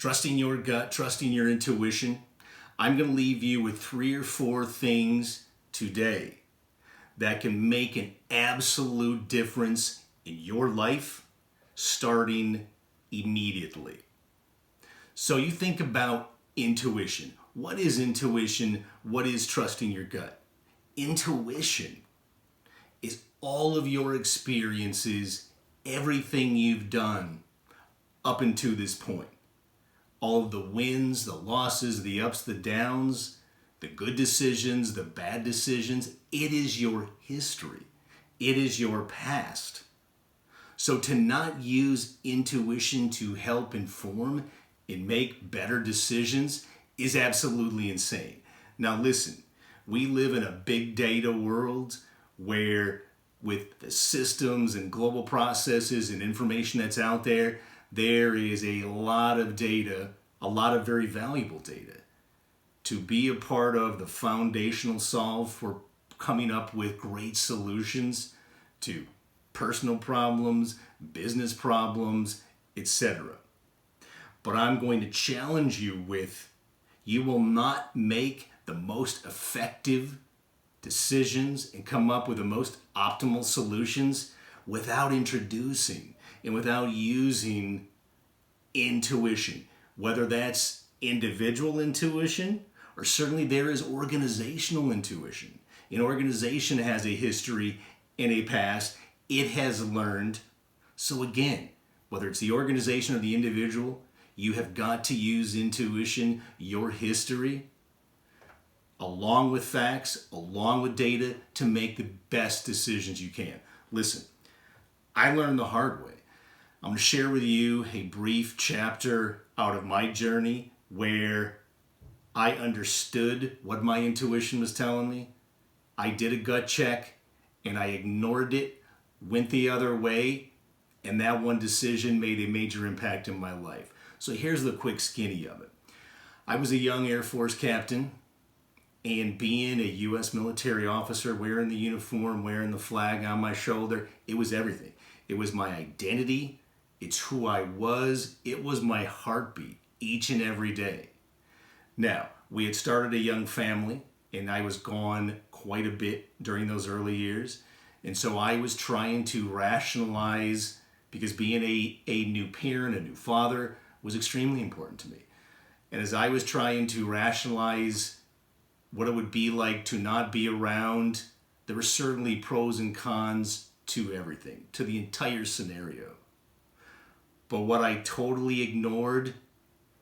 trusting your gut, trusting your intuition. I'm going to leave you with 3 or 4 things today that can make an absolute difference in your life starting immediately. So you think about intuition. What is intuition? What is trusting your gut? Intuition is all of your experiences, everything you've done up until this point. All of the wins, the losses, the ups, the downs, the good decisions, the bad decisions. It is your history. It is your past. So to not use intuition to help inform and make better decisions is absolutely insane. Now listen, we live in a big data world where with the systems and global processes and information that's out there, there is a lot of data, a lot of very valuable data. To be a part of the foundational solve for coming up with great solutions to personal problems, business problems, etc. But I'm going to challenge you with, you will not make the most effective decisions and come up with the most optimal solutions without introducing and without using intuition, whether that's individual intuition or certainly there is organizational intuition. An organization has a history and a past. It has learned. So again, whether it's the organization or the individual, you have got to use intuition, your history, along with facts, along with data, to make the best decisions you can. Listen, I learned the hard way. I'm going to share with you a brief chapter out of my journey where I understood what my intuition was telling me. I did a gut check and I ignored it, went the other way, and that one decision made a major impact in my life. So here's the quick skinny of it. I was a young Air Force captain, and being a U.S. military officer, wearing the uniform, wearing the flag on my shoulder, it was everything. It was my identity. It's who I was. It was my heartbeat each and every day. Now, we had started a young family, and I was gone quite a bit during those early years. And so I was trying to rationalize, because being a new parent, a new father, was extremely important to me. And as I was trying to rationalize what it would be like to not be around, there were certainly pros and cons to everything, to the entire scenario. But what I totally ignored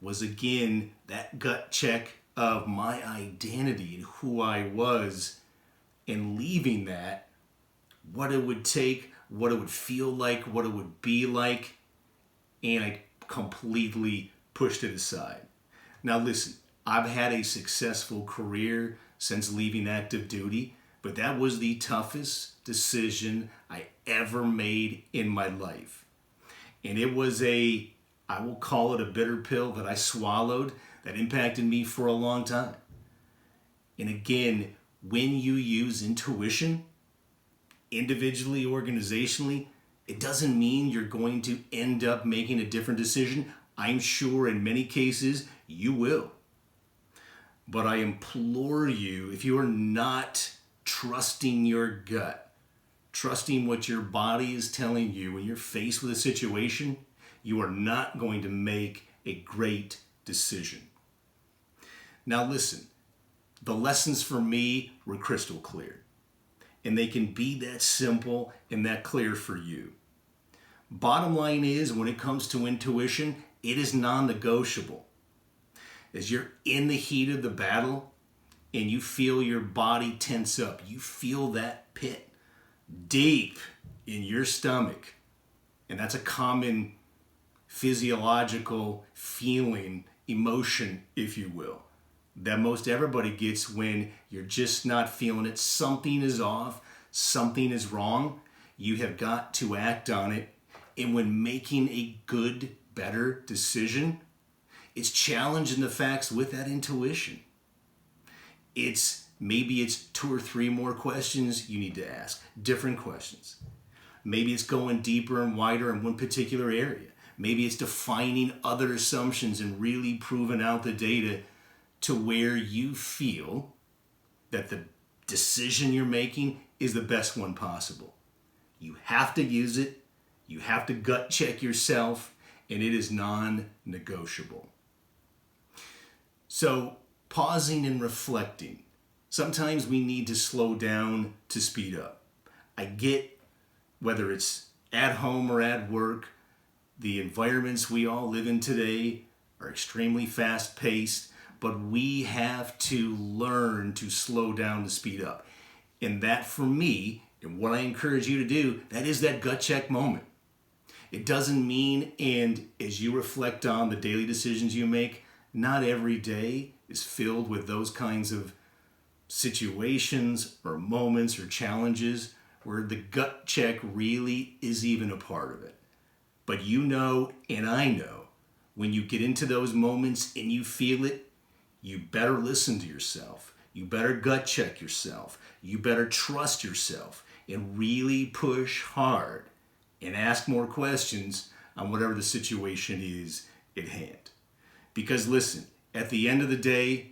was, again, that gut check of my identity and who I was, and leaving that, what it would take, what it would feel like, what it would be like, and I completely pushed it aside. Now listen, I've had a successful career since leaving active duty, but that was the toughest decision I ever made in my life. And it was I will call it a bitter pill that I swallowed that impacted me for a long time. And again, when you use intuition, individually, organizationally, it doesn't mean you're going to end up making a different decision. I'm sure in many cases you will. But I implore you, if you are not trusting your gut, trusting what your body is telling you when you're faced with a situation, you are not going to make a great decision. Now listen, the lessons for me were crystal clear. And they can be that simple and that clear for you. Bottom line is, when it comes to intuition, it is non-negotiable. As you're in the heat of the battle and you feel your body tense up, you feel that pit deep in your stomach. And that's a common physiological feeling, emotion, if you will, that most everybody gets when you're just not feeling it. Something is off, something is wrong. You have got to act on it. And when making a good, better decision, it's challenging the facts with that intuition. Maybe it's 2 or 3 more questions you need to ask, different questions. Maybe it's going deeper and wider in one particular area. Maybe it's defining other assumptions and really proving out the data to where you feel that the decision you're making is the best one possible. You have to use it. You have to gut check yourself, and it is non-negotiable. So, pausing and reflecting. Sometimes we need to slow down to speed up. I get whether it's at home or at work, the environments we all live in today are extremely fast-paced, but we have to learn to slow down to speed up. And that, for me, and what I encourage you to do, that is that gut check moment. It doesn't mean, and as you reflect on the daily decisions you make, not every day is filled with those kinds of situations or moments or challenges where the gut check really is even a part of it. But you know, and I know, when you get into those moments and you feel it, you better listen to yourself. You better gut check yourself. You better trust yourself and really push hard and ask more questions on whatever the situation is at hand. Because listen, at the end of the day,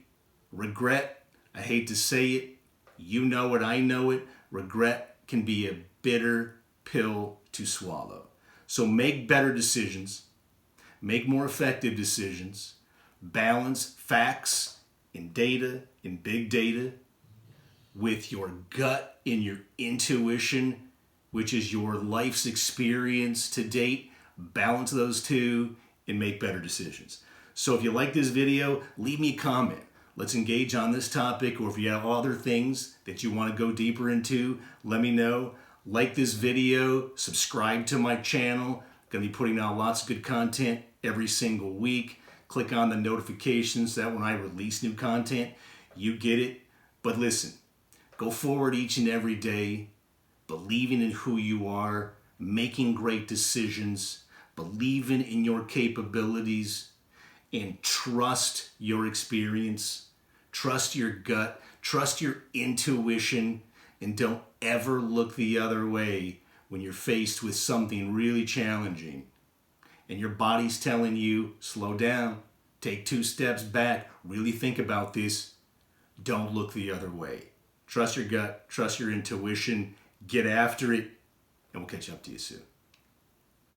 regret, I hate to say it, you know it, I know it, regret can be a bitter pill to swallow. So make better decisions, make more effective decisions, balance facts and data and big data with your gut and your intuition, which is your life's experience to date. Balance those two and make better decisions. So if you like this video, leave me a comment. Let's engage on this topic, or if you have other things that you want to go deeper into, let me know. Like this video, subscribe to my channel. I'm going to be putting out lots of good content every single week. Click on the notifications so that when I release new content, you get it. But listen, go forward each and every day, believing in who you are, making great decisions, believing in your capabilities, and trust your experience, trust your gut, trust your intuition, and don't ever look the other way when you're faced with something really challenging and your body's telling you, slow down, take 2 steps back, really think about this. Don't look the other way. Trust your gut, trust your intuition, get after it, and we'll catch up to you soon.